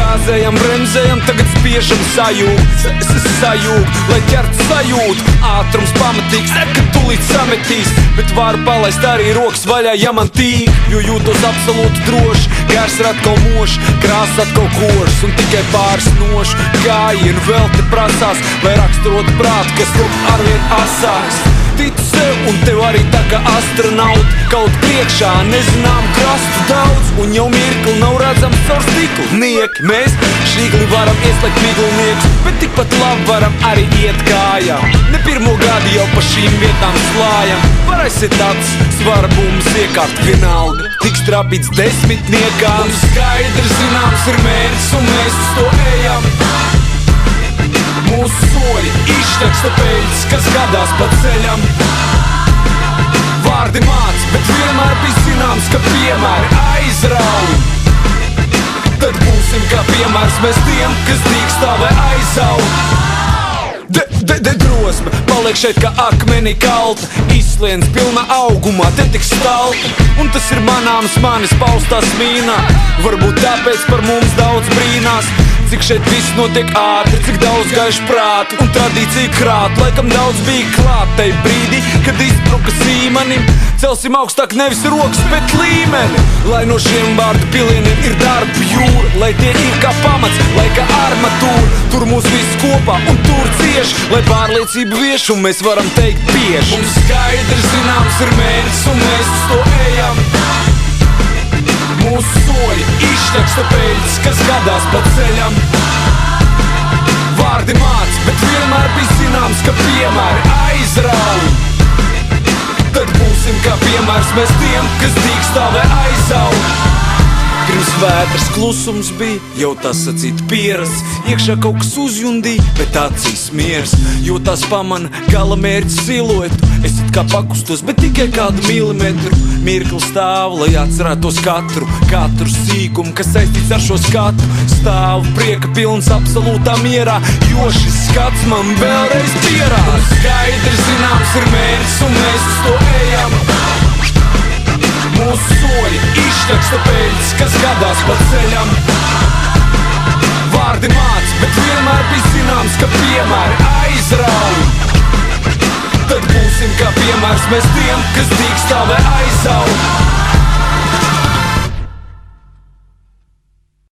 Gāzējam, bremzējam, tagad spiežam sajūg, lai ķert sajūt. Ātrums pamatīgs, ka tulīt sametīs, bet varu palaist arī rokas vaļā, ja man tīk. Jo jūtos absolūti droši, gars ir atkal mošs, krāsas atkal košs un tikai pāris nošu. Gājienu vēl te prasās, lai raksturot prātu, kas lūk arvien asāks. Ticu sev un tev arī tā kā astronaut, kaut priekšā nezinām krastu daudz, un jau mirkli nav redzams caur stiklu. Nieki, mēs šīgli varam ieslēgt miglinieks, bet tikpat labi varam arī iet kājām. Ne pirmo gadu jau pa šīm vietām slājam. Varēsiet tāds svarbums iekārt vienalga, tiks trapīts desmitniekām. Un skaidrs zināms ir mērķis un mēs uz to ejam. Mūsu soļi izteksta peļas, kas gadās pa ceļam. Vārdi māc, bet vienmēr bija zināms, ka piemēri aizrauj. Tad būsim kā piemērs mēs tiem, kas dīkstā vai aizaug. Drosme paliek šeit kā akmenī kalta, izsliens pilna augumā, te tik stalta. Un tas ir manāms manis paustās mīnā, varbūt tāpēc par mums daudz brīnās. Cik šeit viss notiek ātri, cik daudz gaišu prātu un tradīciju krāt. Laikam daudz bija klāt tai brīdī, kad izbruka sīmanim. Celsim augstāk nevis rokas, bet līmeni. Lai no šiem vārdu pilieniem ir darba jūra, lai tie ir kā pamats, lai kā armatūra. Tur mūs viss kopā un tur cieši, lai pārliecība vieš un mēs varam teikt bieži. Mums skaidrs zināms ir mērķis un mēs uz to ejam. Mūsu soļi izteksta peļas, kas gadās pa ceļam. Vārdi māc, bet vienmēr bija zināms, ka piemēri aizrauj. Tad būsim kā piemērs mēs tiem, kas dīkstā vai aizaug. Pirms vētras klusums bija, jau tas sacīt pieras. Iekšā kaut kas uzjundīja, bet acīs miers. Jo tās pamana gala mērķis siluetu. Es it kā pakustos, bet tikai kādu milimetru. Mirkli stāv, lai atcerētos katru sīkumu, kas saistīts ar šo skatu. Stāvu prieka pilns absolūtā mierā, jo šis skats man vēlreiz pierāda. Skaidrs zināms ir mērķis un mēs uz to ejam. Mūsu soļi izteksta peļas, kas gadās pa ceļam. Vārdi māc, bet vienmēr bija zināms, ka piemēri aizrauj. Tad būsim kā piemērs mēs tiem, kas dīkstā vai aizaug.